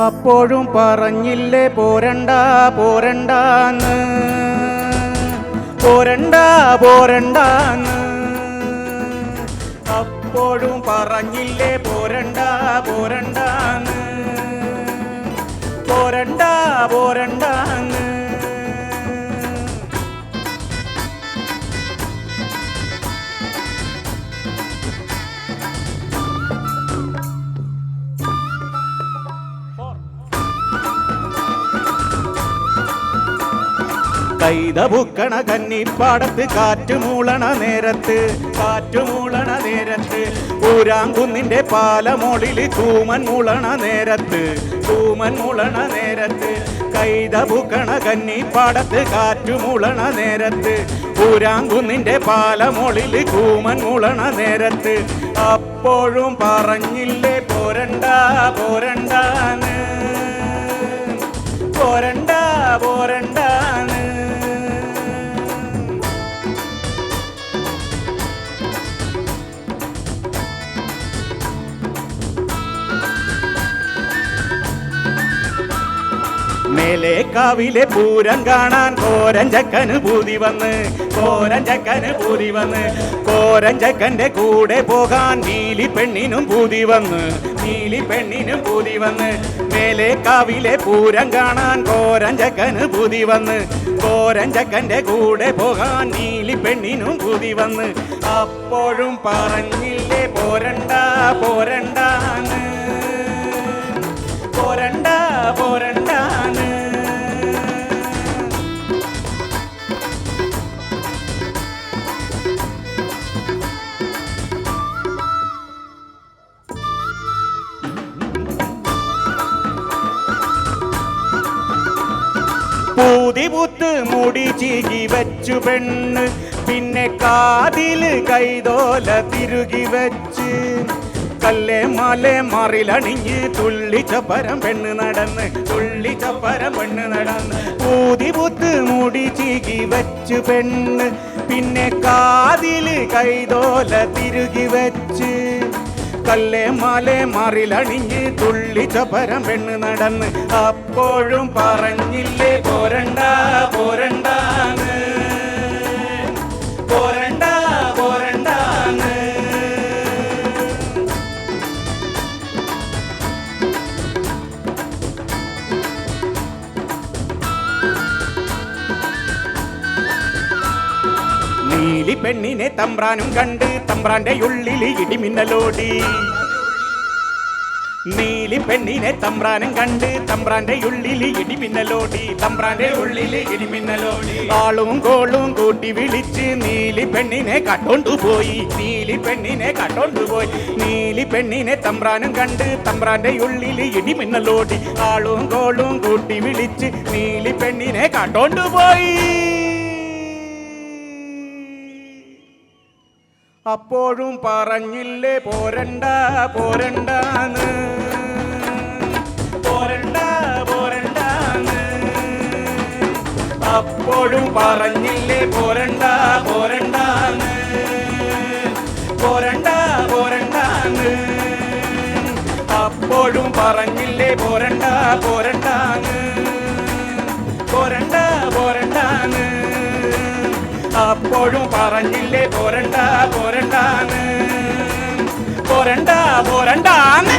അപ്പോഴും പറഞ്ഞില്ലേ പോരണ്ട പോരണ്ടാന്ന്, പോരണ്ട പോരണ്ടാന്ന്. അപ്പോഴും പറഞ്ഞില്ലേ പോരണ്ട പോരണ്ടാന്ന്, പോരണ്ട പോരണ്ടാന്ന്. കൈതപൂക്കണ കന്നിപ്പാടത്ത് കാറ്റുമൂളണ നേരത്ത്, കാറ്റുമൂളണ നേരത്ത്, ഊരാങ്കുന്നിന്റെ പാലമോളില് തൂമൻ മൂളണ നേരത്ത്, തൂമൻ മൂളണ നേരത്ത്. കൈതപൂക്കണ കന്നിപ്പാടത്ത് കാറ്റുമൂളണ നേരത്ത്, ഊരാങ്കുന്നിന്റെ പാലമോളില് തൂമൻ മൂളണ നേരത്ത്. അപ്പോഴും പറഞ്ഞില്ലേ പോരണ്ട പോരണ്ടാന്ന്, പോരണ്ട പോരണ്ടാന്ന്. മേലേക്കാവിലെ പൂരം കാണാൻ കോരഞ്ചക്കന് പൂതി വന്ന്, കോരഞ്ചക്കന് പൂതി വന്ന്. കോരഞ്ചക്കന്റെ കൂടെ പോകാൻ നീലി പെണ്ണിനും പൂതി വന്ന്, നീലി പെണ്ണിനും പൂതി വന്ന്. മേലേക്കാവിലെ പൂരം കാണാൻ കോരഞ്ചക്കന് പൂതി വന്ന്, കോരഞ്ചക്കന്റെ കൂടെ പോകാൻ നീലി പെണ്ണിനും പൂതി വന്ന്. അപ്പോഴും പറഞ്ഞില്ലേ പോരണ്ട പോരണ്ടാന്ന്, പോരണ്ട പോരണ്ടാന്ന്. പൂതിപൂത്ത് മുടി ചീകി വെച്ചു പെണ്ണ്, പിന്നെ കാതില് കൈതോല തിരുകി വെച്ച്, കല്ലേ മാലേ മാറിലണിഞ്ഞ് തുള്ളിച്ചപ്പരം പെണ്ണ് നടന്ന്, തുള്ളിച്ചപ്പരം പെണ്ണ് നടന്ന്. പൂതിപൂത്ത് മുടി ചീകി വെച്ചു പെണ്ണ്, പിന്നെ കാതില് കൈതോല തിരുകി വെച്ച്, കല്ലേ മാലേ മാറിലണിഞ്ഞ് തുള്ളിച്ചപ്പരം പെണ്ണ് നടന്ന്. അപ്പോഴും പറഞ്ഞില്ലേ പോരണ്ട പോരണ്ടാന്ന്, പോരണ്ട പോരണ്ടാന്ന്. നീലി പെണ്ണിനെ തമ്പ്രാനും കണ്ട് തമ്പ്രാന്റെ ഉള്ളിൽ ഇടിമിന്നലോടി, നീലി പെണ്ണിനെ തമ്പ്രാനും കണ്ട് തമ്പ്രാന്റെ ഉള്ളിൽ ഇടിമിന്നലോടി, തമ്പ്രാന്റെ ഉള്ളിൽ ഇടിമിന്നലോടി. ആളും കോളും കൂട്ടി വിളിച്ച് നീലി പെണ്ണിനെ കട്ടോണ്ടുപോയി, നീലി പെണ്ണിനെ കട്ടോണ്ടുപോയി. നീലി പെണ്ണിനെ തമ്പ്രാനും കണ്ട് തമ്പ്രാന്റെ ഉള്ളിൽ ഇടിമിന്നലോടി, ആളും കോളും കൂട്ടി വിളിച്ച് നീലി പെണ്ണിനെ കട്ടോണ്ടുപോയി. അപ്പോഴും പറഞ്ഞില്ലേ പോരണ്ട പോരണ്ടാന്ന്, പോരണ്ട പോരണ്ടാന്ന്. അപ്പോഴും പറഞ്ഞില്ലേ പോരണ്ട പോരണ്ടാന്ന്, പോരണ്ട പോരണ്ടാന്ന്. അപ്പോഴും പറഞ്ഞില്ലേ പോരണ്ട പോരണ്ടാന്ന്, പോരണ്ട പോരണ്ടാന്ന്. അപ്പോഴും പറഞ്ഞില്ലേ പോരണ്ട പോരണ്ടാന്ന്, പോരണ്ട പോരണ്ടാന്ന്.